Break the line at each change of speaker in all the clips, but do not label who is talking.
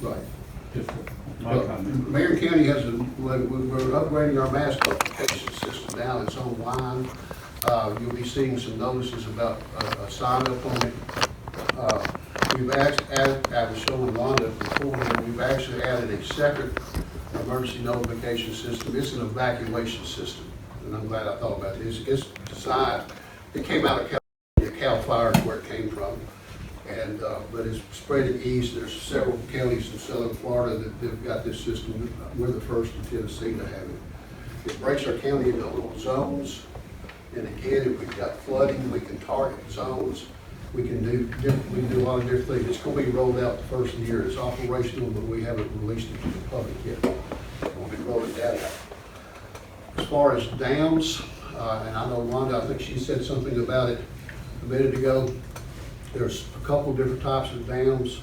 Right.
Just my comment.
Marion County has we're upgrading our mass notification system now. It's online. You'll be seeing some notices about a sign up on it. We've added, I was showing Wanda before, we've actually added a second emergency notification system. It's an evacuation system, and I'm glad I thought about it. It's designed, it came out of California, Cal Fire is where it came from, and but it's spreading east. There's several counties in southern Florida that have got this system. We're the first in Tennessee to have it. It breaks our county into little zones, and again, if we've got flooding, we can target zones. We can do a lot of different things. It's going to be rolled out the first of the year. It's operational, but we haven't released it to the public yet. We'll be rolling that out. As far as dams, and I know Wanda, I think she said something about it a minute ago. There's a couple different types of dams.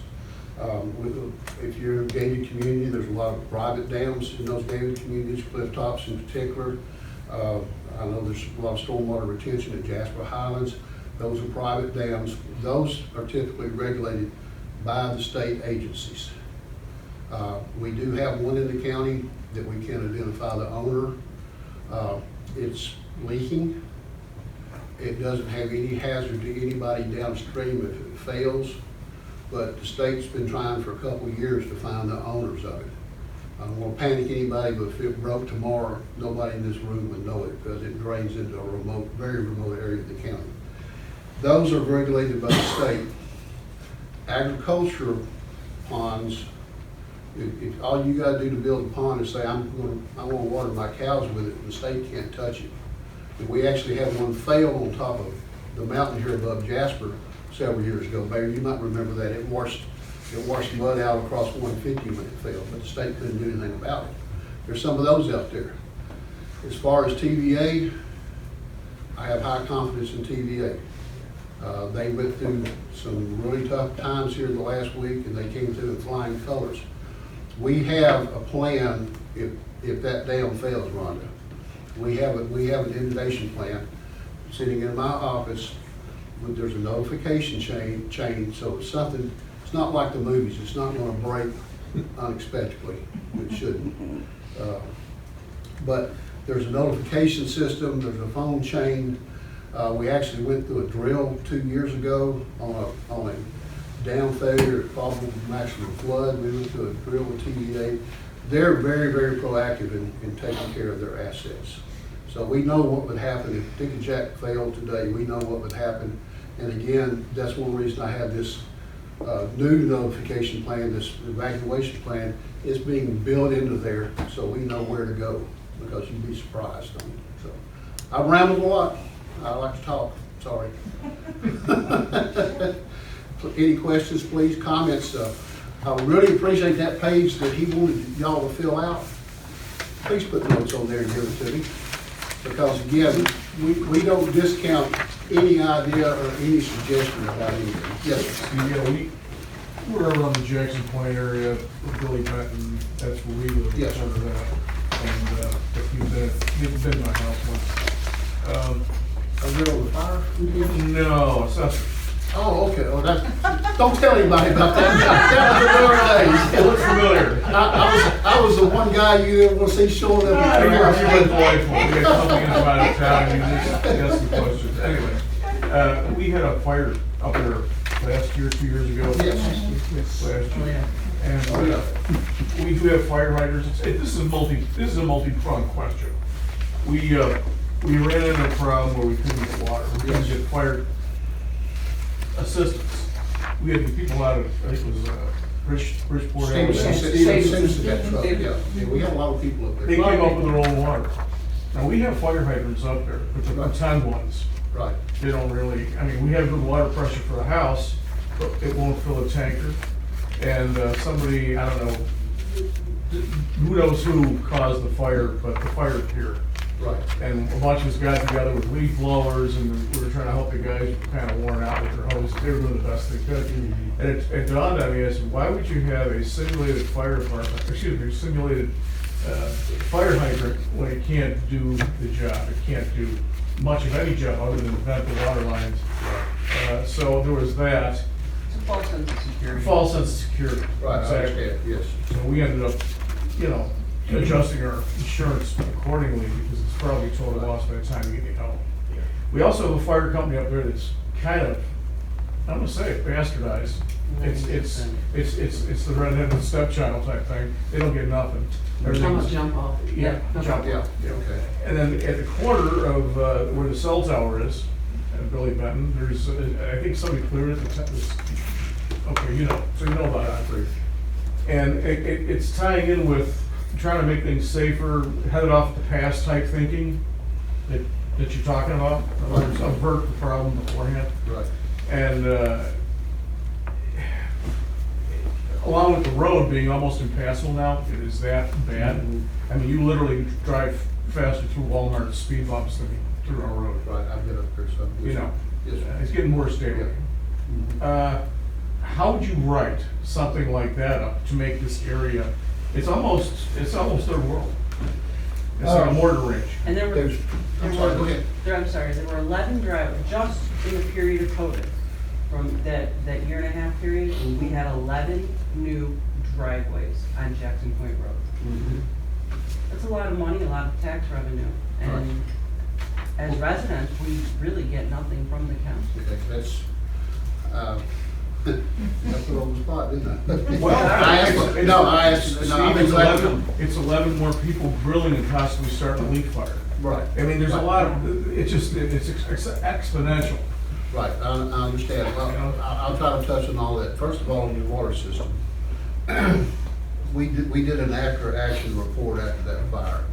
If you're in a gated community, there's a lot of private dams in those gated communities, cliff tops in particular. I know there's a lot of stormwater retention at Jasper Highlands. Those are private dams. Those are typically regulated by the state agencies. We do have one in the county that we can identify the owner. It's leaking. It doesn't have any hazard to anybody downstream if it fails, but the state's been trying for a couple of years to find the owners of it. I don't want to panic anybody, but if it broke tomorrow, nobody in this room would know it because it drains into a remote, very remote area of the county. Those are regulated by the state. Agriculture ponds, if all you got to do to build a pond is say, I want to water my cows with it, the state can't touch it. And we actually had one fail on top of the mountain here above Jasper several years ago. Mayor, you might remember that. It washed mud out across 150 when it failed, but the state couldn't do anything about it. There's some of those out there. As far as TVA, I have high confidence in TVA. They went through some really tough times here in the last week, and they came through in flying colors. We have a plan if that dam fails, Rhonda. We have an inundation plan sitting in my office. There's a notification chain, so it's something. It's not like the movies. It's not going to break unexpectedly. It shouldn't. But there's a notification system. There's a phone chain. We actually went through a drill 2 years ago on a dam failure, probable maximum flood. We went through a drill with TVA. They're very, very proactive in taking care of their assets. So we know what would happen if Dick and Jack failed today. We know what would happen. And again, that's one reason I have this new notification plan, this evacuation plan, is being built into there so we know where to go, because you'd be surprised. So I've rambled a lot. I like to talk, sorry. Any questions, please, comments? I really appreciate that page that he wanted y'all to fill out. Please put notes on there and give it to me. Because again, we don't discount any idea or any suggestion about anything. Yes, sir.
Yeah, we're around the Jackson Point area, Billy Benton, that's where we live.
Yes, sir.
And if you've been to my house once.
Are you over the fire?
No, it's not.
Oh, okay. Oh, don't tell anybody about that. That was the early days.
It looks familiar.
I was the one guy you didn't want to see showing up at your house.
You're delightful. We had something in about a town, you just ask the questions. Anyway, we had a fire up there last year, 2 years ago.
Yes.
Last year. And we do have fire hydrants. This is a multi-pronged question. We ran into a problem where we couldn't get water. We couldn't get fire assistance. We had the people out of, I think it was Bridgeport.
Yeah, we have a lot of people up there.
They came up with their own water. Now, we have fire hydrants up there, but they're pretend ones.
Right.
They don't really, I mean, we have good water pressure for the house, but it won't fill a tanker. And somebody, I don't know, who knows who caused the fire, but the fire appeared.
Right.
And a bunch of us got together with leaf blowers, and we were trying to help the guys who were kind of worn out with their hoses. They were doing the best they could. And it dawned on me, I said, why would you have a simulated fire department, excuse me, simulated fire hydrant when it can't do the job? It can't do much of any job other than vent the water lines. So there was that.
It's a false sense of security.
false sense of security.
Right, I
Exactly.
understand, yes.
So we ended up, you know, adjusting our insurance accordingly because it's probably total loss by the time you get any help. We also have a fire company up there that's kind of, I'm gonna say it, bastardized. It's the redheaded stepchild type thing. They don't get nothing. Everything's-
Jump off.
Yeah, jump
Yeah,
off.
okay.
And then at the corner of where the cell tower is, at Billy Benton, there's, I think somebody cleared it. Okay, you know, so you know about it. And it's tying in with trying to make things safer, headed off the past type thinking that you're talking about. In other words, avert the problem beforehand.
Right.
And along with the road being almost impassable now, it is that bad. I mean, you literally drive faster through Walmart speed bumps than through our road.
Right, I've been up there some.
You know,
Yes, sir.
it's getting worse daily. How would you write something like that up to make this area, it's almost third world. It's like a mortar range.
And there were,
There's, I'm sorry, go ahead.
there were 11 drive, just in the period of COVID, from that year and a half period, we had 11 new driveways on Jackson Point Road. That's a lot of money, a lot of tax revenue, and as residents, we really get nothing from the county.
Okay, that's, that's put on the spot, didn't I?
Well,
I asked, no, I've been
Steve,
glad.
it's 11 more people drilling and possibly starting a leak fire.
Right.
I mean, there's a lot of, it's exponential.
Right, I understand. Well, I'll try to touch on all that. First of all, on your water system. We did an after-action report after that fire.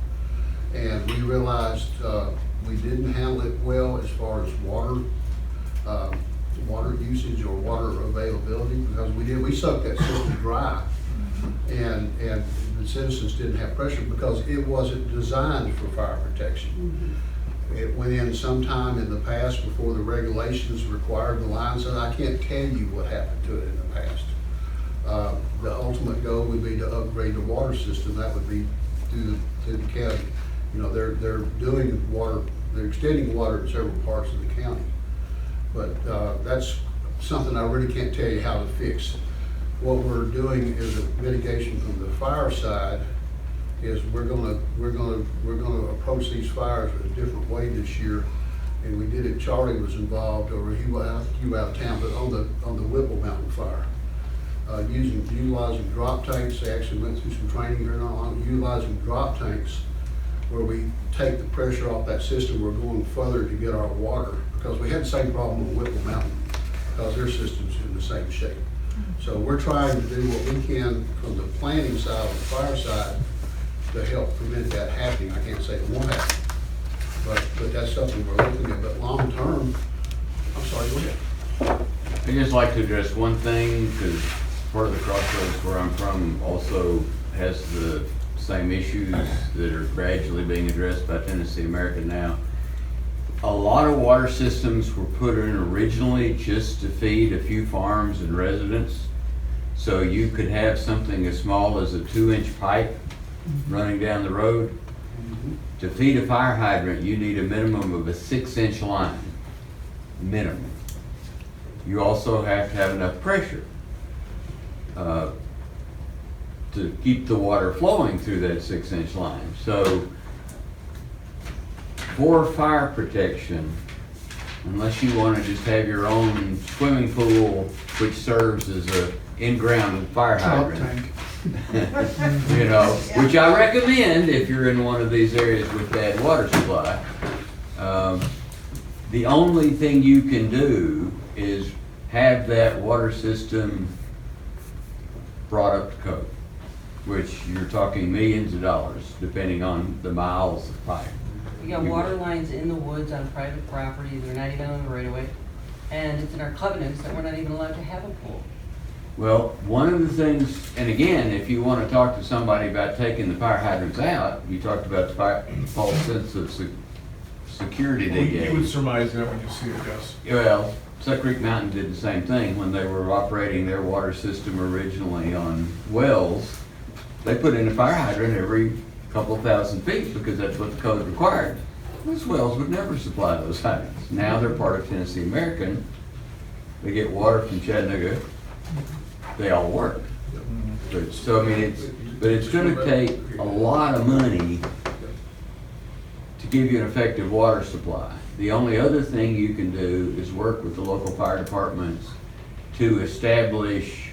And we realized, we didn't handle it well as far as water usage or water availability, because we sucked that system dry. And the citizens didn't have pressure because it wasn't designed for fire protection. It went in sometime in the past before the regulations required the lines, and I can't tell you what happened to it in the past. The ultimate goal would be to upgrade the water system. That would be through the county. You know, they're doing water, they're extending water in several parts of the county. But that's something I really can't tell you how to fix. What we're doing is a mitigation from the fire side. Is we're gonna approach these fires in a different way this year, and we did it. Charlie was involved, or he was out of town, but on the Whipple Mountain fire, utilizing drop tanks. They actually went through some training here on utilizing drop tanks, where we take the pressure off that system. We're going further to get our water, because we had the same problem on Whipple Mountain, because their system's in the same shape. So we're trying to do what we can from the planning side, the fire side, to help prevent that happening. I can't say it won't happen, but that's something we're looking at. But long term, I'm sorry, go ahead.
I'd just like to address one thing, because part of the crossroads where I'm from also has the same issues that are gradually being addressed by Tennessee American now. A lot of water systems were put in originally just to feed a few farms and residents. So you could have something as small as a 2-inch pipe running down the road. To feed a fire hydrant, you need a minimum of a 6-inch line, minimum. You also have to have enough pressure to keep the water flowing through that 6-inch line. So for fire protection, unless you want to just have your own swimming pool, which serves as a in-ground fire hydrant, you know, which I recommend if you're in one of these areas with bad water supply. The only thing you can do is have that water system brought up to code, which you're talking millions of dollars, depending on the miles of pipe.
We got water lines in the woods on private property, they're not even on the right of way, and it's in our covenants that we're not even allowed to have a pool.
Well, one of the things, and again, if you want to talk to somebody about taking the fire hydrants out, you talked about the false sense of security they
You would
gave.
surmise that when you see it, yes.
Well, Suck Creek Mountain did the same thing when they were operating their water system originally on wells. They put in a fire hydrant every couple thousand feet because that's what the code required. Those wells would never supply those hydrants. Now they're part of Tennessee American. They get water from Chattanooga, they all work. So, I mean, it's gonna take a lot of money to give you an effective water supply. The only other thing you can do is work with the local fire departments to establish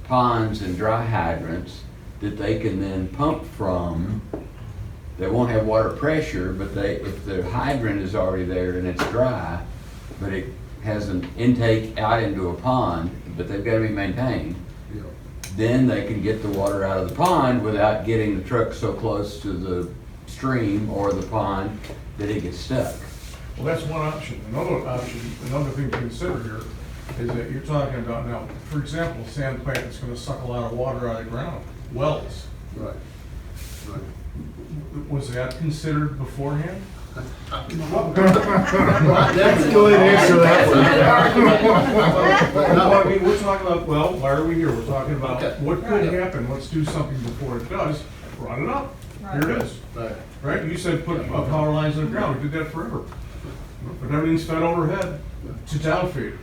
ponds and dry hydrants that they can then pump from. They won't have water pressure, but if the hydrant is already there and it's dry, but it has an intake out into a pond, but they've gotta be maintained,
Yeah.
then they can get the water out of the pond without getting the truck so close to the stream or the pond that it gets stuck.
Well, that's one option. Another thing to consider here is that you're talking about now, for example, sand plant that's gonna suck a lot of water out of the ground, wells.
Right. Right.
Was that considered beforehand?
Let's go ahead and answer that
Well, I mean, we're talking about, well, why are we here? We're talking about
Okay.
what could happen. Let's do something before it does. Run it up. Here it is.
Right.
Right? You said put power lines in the ground. We did that forever. But everything's fed overhead to town feed.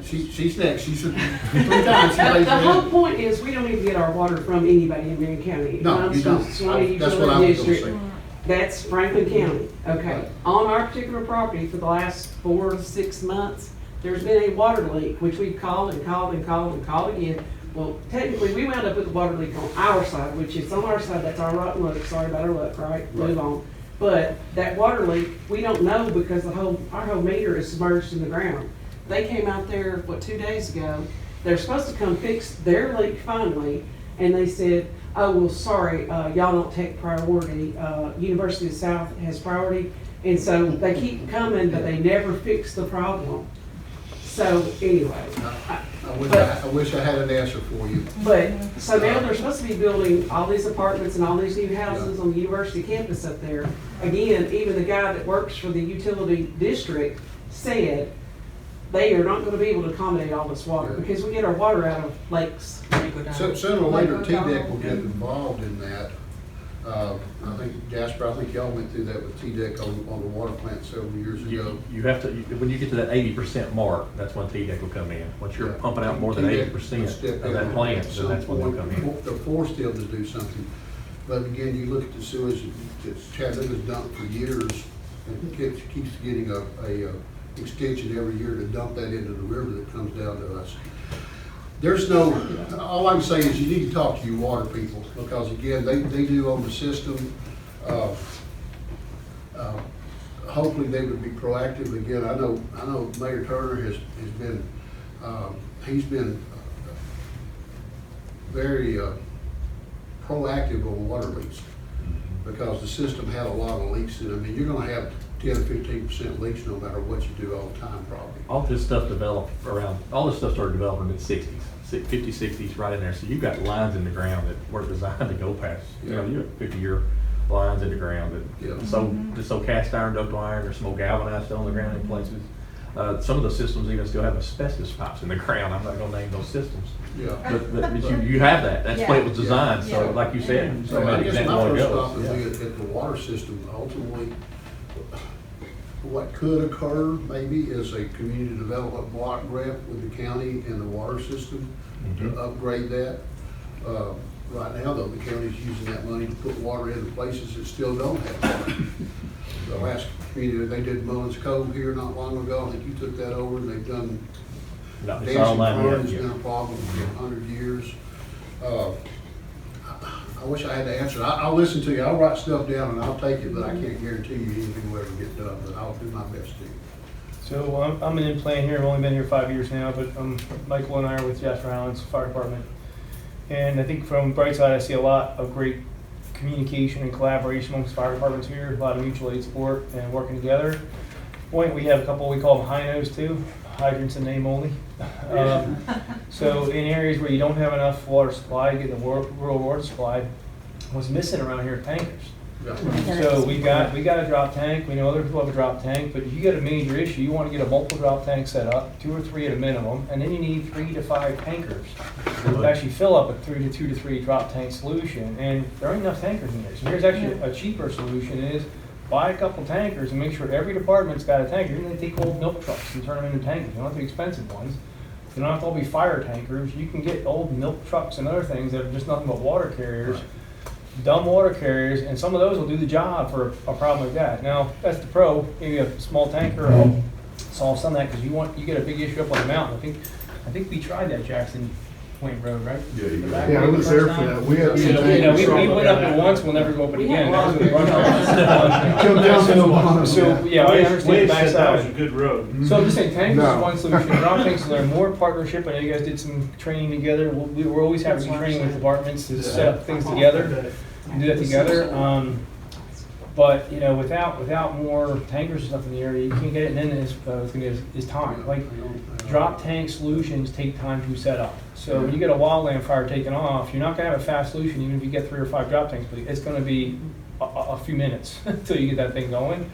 She's next. She's 3 times she raised
The
her
whole
hand.
point is, we don't even get our water from anybody in Marion County. It
No,
comes
you
from
don't.
Swanee
That's what I
Utility
was gonna
District.
say.
That's Franklin County, okay. On our particular property for the last 4 to 6 months, there's been a water leak, which we've called and called and called and called again. Well, technically, we wound up with a water leak on our side, which is on our side, that's our rotten luck, sorry about our luck, right? Move on. But that water leak, we don't know because our whole meter is submerged in the ground. They came out there, 2 days ago, they're supposed to come fix their leak finally, and they said, oh, well, sorry, y'all don't take priority, University of South has priority, and so they keep coming, but they never fix the problem. So, anyway.
I wish I had an answer for you.
But, so now they're supposed to be building all these apartments and all these new houses on the university campus up there. Again, even the guy that works for the utility district said they are not gonna be able to accommodate all this water, because we get our water out of lakes.
Sooner or later, TDEC will get involved in that. I think, Jasper, I think y'all went through that with TDEC on the water plant several years ago.
You have to, when you get to that 80% mark, that's when TDEC will come in. Once you're
Yeah.
pumping out more than
TDEC
80%
will step
of
in
that plant,
at
then
some
that's when they'll
point.
come in.
They're forced them to do something. But again, you look at the sewage that Chattanooga's dumped for years, and it keeps getting a extension every year to dump that into the river that comes down to us. There's no, all I can say is you need to talk to your water people, because again, they do own the system. Hopefully they would be proactive. Again, I know Mayor Turner has been, he's been very proactive on water leaks, because the system had a lot of leaks in it. I mean, you're gonna have 10 or 15% leaks no matter what you do all the time, probably.
All this stuff developed around, all this stuff started developing in the 60s, 50s, 60s, right in there. So you've got lines in the ground that were designed to go past, you know, you have 50-year lines in the ground that just so cast iron, ductile iron, or some old galvanized steel on the ground in places. Some of the systems even still have asbestos pipes in the ground. I'm not gonna name those systems.
Yeah.
But you have that. That's the way it was designed. So like you said,
So I
somebody
guess
example
my
where it
first thought
goes.
would be
Yeah.
at the water system, ultimately, what could occur maybe is a community development block grant with the county and the water system to upgrade that. Right now, though, the county's using that money to put water into places that still don't have water. The last community, they did Mullins Cove here not long ago. I think you took that over, and they've done
No, it's
Dancing
all online,
Fern has
yeah.
been a problem for 100 years. I wish I had the answer. I'll listen to you. I'll write stuff down and I'll take it, but I can't guarantee you anything will ever get done, but I'll do my best to.
So I'm in plan here. I've only been here 5 years now, but Michael and I are with Jasper Island's Fire Department. And I think from bright side, I see a lot of great communication and collaboration amongst fire departments here, a lot of mutual aid support and working together. Point, we have a couple we call them high nose too, hydrants in name only. So in areas where you don't have enough water supply, getting the rural water supply, what's missing around here are tankers. So we got a drop tank. We know other people have a drop tank, but if you get a major issue, you want to get a multiple drop tank set up, 2 or 3 at a minimum, and then you need 3 to 5 tankers to actually fill up a 2 to 3 drop tank solution. And there aren't enough tankers in there. So here's actually a cheaper solution: is buy a couple tankers and make sure every department's got a tanker. And they take old milk trucks and turn them into tankers. You don't have the expensive ones. They don't have to all be fire tankers. You can get old milk trucks and other things that are just nothing but water carriers, dumb water carriers, and some of those will do the job for a problem like that. Now, that's the pro, maybe a small tanker will solve some of that, because you get a big issue up on the mountain. I think we tried that Jackson Point Road, right?
Yeah, you
Back
Yeah, I
when
was
the
there
first
for
time?
that. We had.
We went up it once, we'll never go up it
We had
again.
lots of-
Come down to the bottom,
So, yeah, I understand the
Wade said that was a
backside.
good road.
So I'm just saying, tanks is
No.
one solution, drop tanks, there more partnership, I know you guys did some training together, we're always having training with departments to set up things together, and do that together. But, you know, without more tankers and stuff in the area, you can't get it, and then is time. Like, drop tank solutions take time to set up. So when you get a wildland fire taking off, you're not gonna have a fast solution, even if you get 3 or 5 drop tanks, but it's gonna be a few minutes until you get that thing going.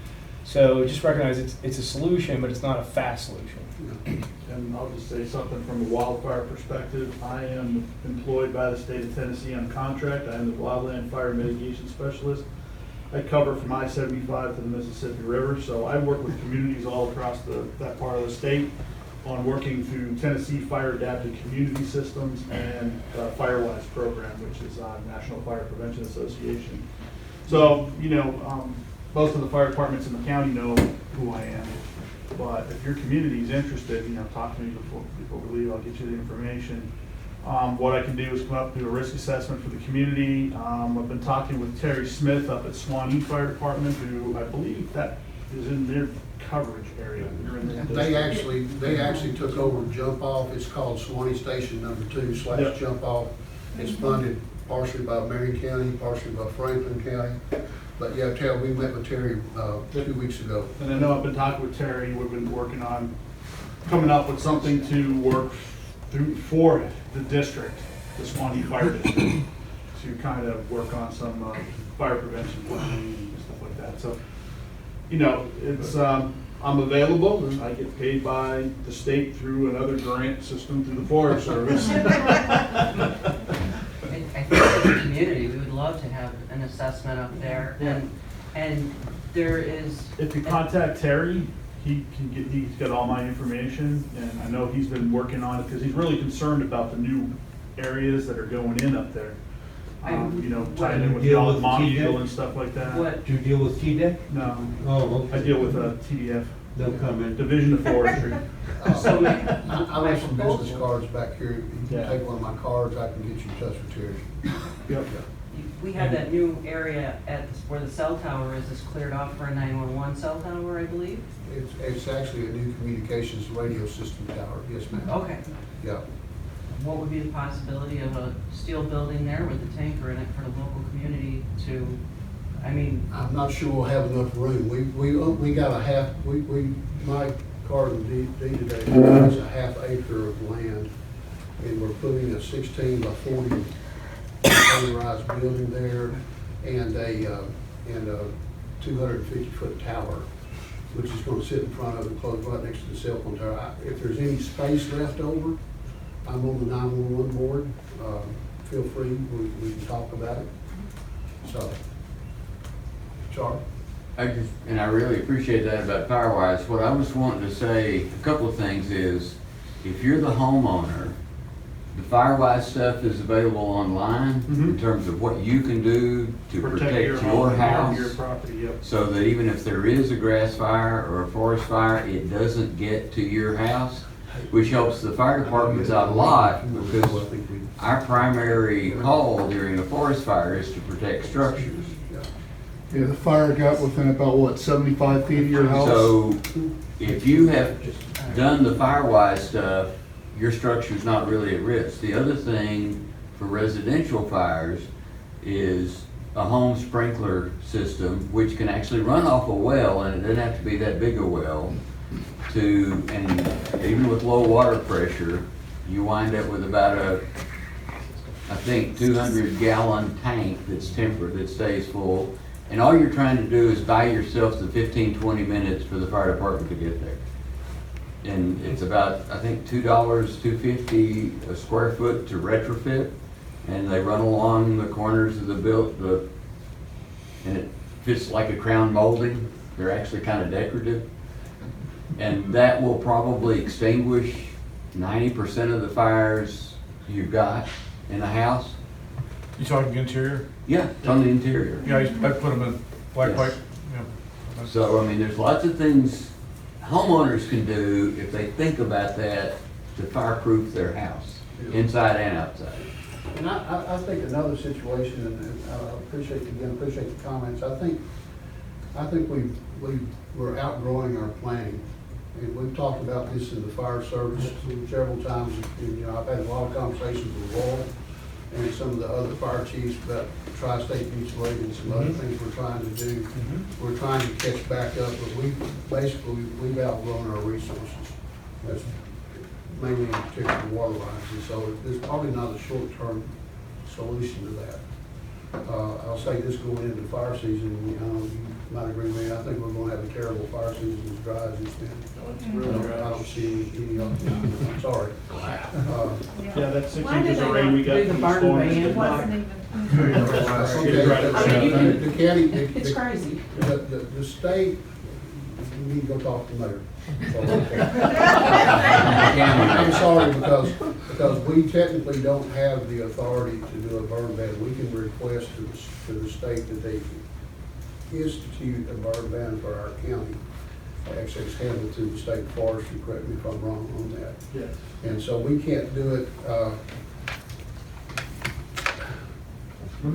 So just recognize it's a solution, but it's not a fast solution.
And I'll just say something from a wildfire perspective. I am employed by the state of Tennessee on contract. I am the Wildland Fire Mitigation Specialist. I cover from I-75 to the Mississippi River, so I work with communities all across that part of the state on working through Tennessee Fire Adapted Community Systems and FireWise program, which is National Fire Prevention Association. So, you know, most of the fire departments in the county know who I am. But if your community is interested, you know, talk to me before we leave. I'll get you the information. What I can do is come up, do a risk assessment for the community. I've been talking with Terry Smith up at Swanee Fire Department, who I believe that is in their coverage area. You're in their
They
district.
actually took over Jump Off. It's called Swanee Station Number 2
Yep.
/ Jump Off. It's funded partially by Marion County, partially by Franklin County. But yeah, Terry, we met with Terry 2 weeks ago.
And I know I've been talking with Terry. We've been working on coming up with something to work through for the district, the Swanee Fire District, to kind of work on some fire prevention planning and stuff like that. So, you know, it's I'm available. I get paid by the state through another grant system through the Forest Service.
I think as a community, we would love to have an assessment up there, and there is.
If you contact Terry, he's got all my information, and I know he's been working on it because he's really concerned about the new areas that are going in up there. You know, tied in with
Deal with
Mont
TDEC?
Eagle and stuff like that.
What,
Do you deal with TDEC?
No,
Oh,
I
okay.
deal with TDF,
They'll come in.
Division of Forestry.
So my-
I left some business cards back here. If you
Yeah.
take one of my cards, I can get you in touch with Terry.
Yep.
we have that new area where the cell tower is cleared off for a 911 cell tower, I believe?
It's actually a new communications radio system tower. Yes, ma'am.
Okay.
Yeah.
What would be the possibility of a steel building there with a tanker in it for the local community to, I mean,
I'm not sure we'll have enough room. We got a half, my card of deed today is a half acre of land, and we're putting a 16 by 40 rise building there, and a 250-foot tower, which is gonna sit in front of it, close right next to the cell phone tower. If there's any space left over, I'm on the 911 board. Feel free, we can talk about it. So, Charlie?
I really appreciate that about FireWise. What I was wanting to say, a couple of things is, if you're the homeowner, the FireWise stuff is available online in terms of what you can do to protect your
home,
house.
your property, yep.
So that even if there is a grass fire or a forest fire, it doesn't get to your house, which helps the fire departments out a lot, because our primary call during a forest fire is to protect structures.
Yeah, the fire got within about, what, 75 feet of your house?
So if you have done the FireWise stuff, your structure's not really at risk. The other thing for residential fires is a home sprinkler system, which can actually run off a well, and it doesn't have to be that big a well, and even with low water pressure, you wind up with about I think 200-gallon tank that's tempered, that stays full. And all you're trying to do is buy yourself the 15-20 minutes for the fire department to get there. And it's about, I think, $2.50 a square foot to retrofit. And they run along the corners of the and it fits like a crown molding. They're actually kind of decorative. And that will probably extinguish 90% of the fires you've got in a house,
You talking interior?
yeah, it's on the interior.
Yeah, I put them in black
Yes.
pipe, yeah.
So, I mean, there's lots of things homeowners can do if they think about that to fireproof their house, inside and outside.
And I think another situation, and I appreciate the comments, I think we're outgrowing our planning. And we've talked about this in the fire service several times, and, I've had a lot of conversations with Laurel and some of the other fire chiefs about tri-state mutual aid and some other things we're trying to do. We're trying to catch back up, but we've outgrown our resources. That's mainly in particular water lines, and so there's probably not a short-term solution to that. I'll say this going into the fire season, you might agree with me, I think we're gonna have a terrible fire season as dry as it's been. I don't see any I'm sorry.
Yeah, that 6
Why do
inches
they
of rain we
not
got
do the
from the
burn
storm.
ban?
It wasn't even.
Okay, the county,
It's crazy.
the state, you need to go talk to the mayor. I'm sorry, because we technically don't have the authority to do a burn ban. We can request to the state that they institute a burn ban for our county. Actually, it's handled through the state forestry, correct me if I'm wrong on that.
Yes.
And so we can't do it,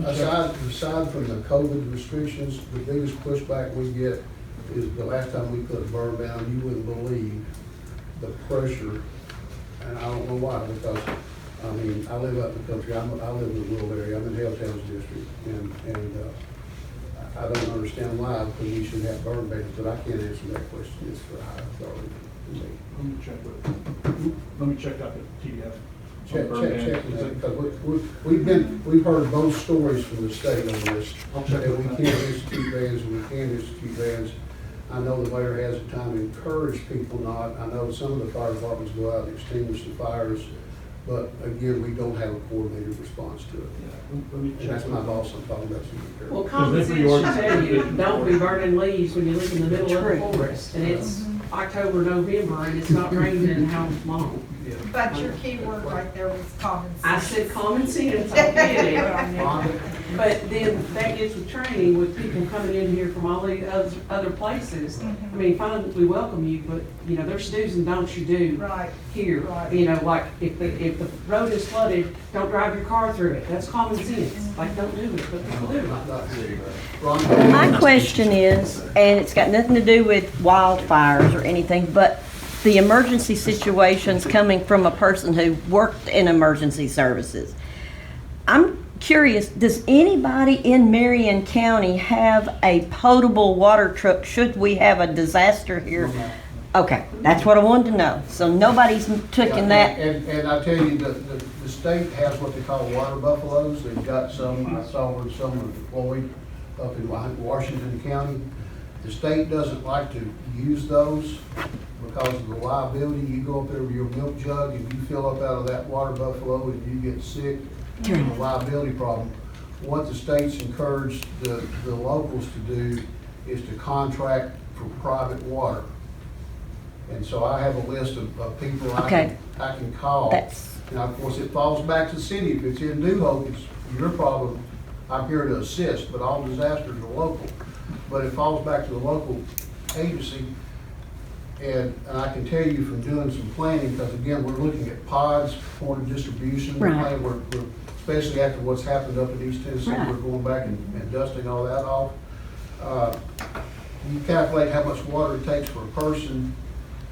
aside from the COVID restrictions, the biggest pushback we get is the last time we put a burn ban, you wouldn't believe the pressure, and I don't know why, because, I mean, I live up in the country, I live in the rural area, I'm in Hale Towns District, and I don't understand why, because we should have burn bans, but I can't answer that question, it's for high authority to me.
Let me check up at TDF.
Check that, because we've heard both stories from the state on this, that we can't institute bans and we can't institute bans. I know the mayor has at times encouraged people not, I know some of the fire departments go out and extinguish the fires, but again, we don't have a coordinated response to it.
Let me
And
check.
that's my boss I'm talking about.
Well, common sense should tell you, don't be burning leaves when you live in the middle of the
True.
forest. And it's October, November, and it's not raining in how long?
But your key word right there was common sense.
I said common sense, I get it. But then that gets with training, with people coming in here from all the other places. I mean, fine, we welcome you, but, there's do's and don'ts you do
Right.
here.
Right.
Like, if the road is flooded, don't drive your car through it. That's common sense. Like, don't do it, but people do it.
My question is, and it's got nothing to do with wildfires or anything, but the emergency situations coming from a person who worked in emergency services. I'm curious, does anybody in Marion County have a potable water truck should we have a disaster here? Okay, that's what I wanted to know. So nobody's taking that.
And I tell you, the state has what they call water buffaloes. They've got some, I saw where some are deployed up in Washington County. The state doesn't like to use those because of the liability. You go up there with your milk jug and you fill up out of that water buffalo and you get sick, a liability problem. What the state's encouraged the locals to do is to contract for private water. And so I have a list of people I can call. Now, of course, it falls back to the city. If it's in New Hope, it's your problem. I'm here to assist, but all disasters are local. But it falls back to the local agency. And I can tell you from doing some planning, because again, we're looking at pods, point of distribution.
Right.
We're especially after what's happened up in East Tennessee,
Right.
we're going back and dusting all that off. You calculate how much water it takes for a person.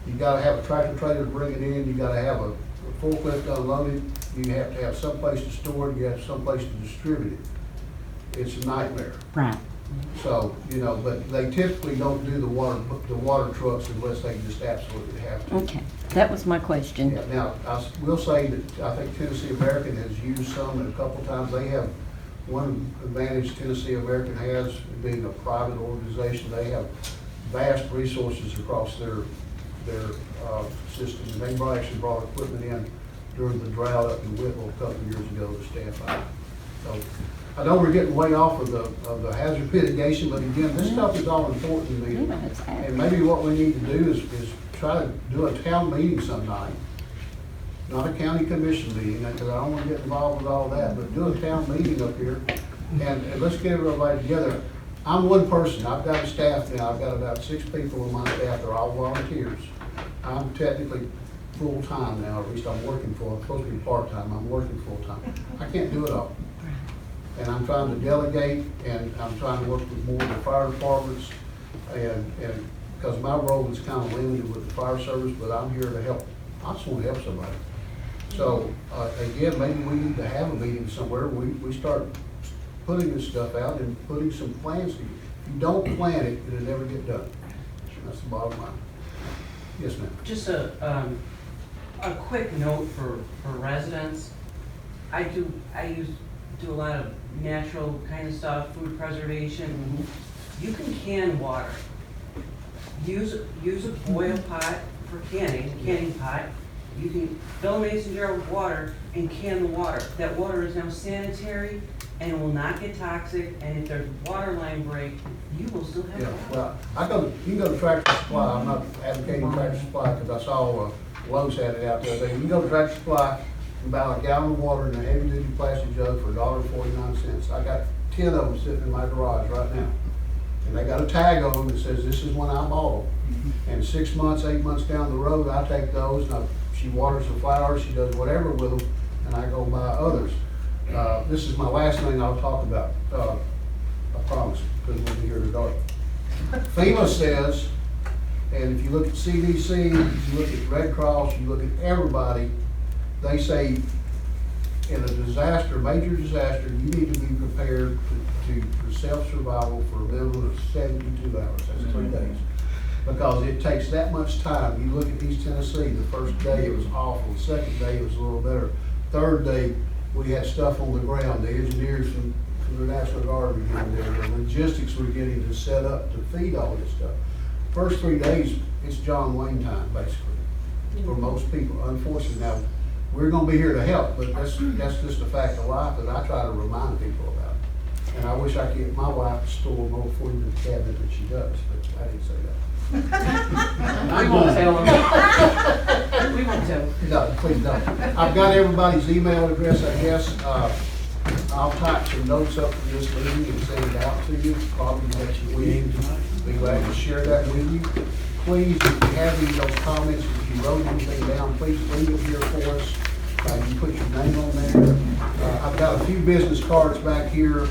You gotta have a tractor trailer to bring it in, you gotta have a forklift unloaded, you have to have someplace to store it, you have someplace to distribute it. It's a nightmare.
Right.
So, but they typically don't do the water trucks unless they just absolutely have to.
Okay, that was my question.
Yeah, now, I will say that I think Tennessee American has used some, and a couple times they have, one advantage Tennessee American has, being a private organization, they have vast resources across their system. And they actually brought equipment in during the drought up in Whitwell a couple of years ago to stand by. So I know we're getting way off of the hazard mitigation, but again, this stuff is all important to me. And maybe what we need to do is try to do a town meeting some night not a county commission meeting, because I don't want to get involved with all that, but do a town meeting up here, and let's get everybody together. I'm one person, I've got a staff now, I've got about 6 people on my staff, they're all volunteers. I'm technically full-time now, at least I'm working full, I'm supposed to be part-time, I'm working full-time. I can't do it all. And I'm trying to delegate, and I'm trying to work with more of the fire departments, and because my role is kind of limited with the fire service, but I'm here to help. I just want to help somebody. So, again, maybe we need to have a meeting somewhere, we start putting this stuff out and putting some plans together. If you don't plan it, it'll never get done. That's the bottom line. Yes, ma'am.
Just a quick note for residents. I do a lot of natural kind of stuff, food preservation. You can water. Use a boil pot for canning pot. You can fill a mason jar with water and can the water. That water is now sanitary and will not get toxic, and if there's water line break, you will still have
Yeah,
water.
well, you can go to Tractor Supply, I'm not advocating Tractor Supply, because I saw Lowe's had it out there. You can go to Tractor Supply and buy a gallon of water in a heavy-duty plastic jug for $1.49. I got 10 of them sitting in my garage right now. And they got a tag on them that says, this is when I bought them. And 6 months, 8 months down the road, I take those, and she waters the flowers, she does whatever with them, and I go buy others. This is my last thing I'll talk about, I promise, because we'll be here to dark. FEMA says, and if you look at CDC, you look at Red Cross, you look at everybody, they say in a disaster, major disaster, you need to be prepared for self-survival for a minimum of 72 hours, that's 3 days. Because it takes that much time. You look at East Tennessee, the first day it was awful, the second day it was a little better. Third day, we had stuff on the ground, the engineers from the National Guard were getting there, the logistics were getting to set up to feed all this stuff. First 3 days, it's John Wayne time, basically, for most people, unfortunately. Now, we're gonna be here to help, but that's just a fact of life that I try to remind people about. And I wish I could get my wife to store more food in the cabinet than she does, but I didn't say that.
We won't tell them. We won't tell them.
No, please don't. I've got everybody's email address, I guess. I'll type some notes up for this meeting and send it out to you, probably next week. Be glad to share that with you. Please, if you have any of those comments, if you wrote anything down, please leave it here for us. You can put your name on there. I've got a few business cards back here.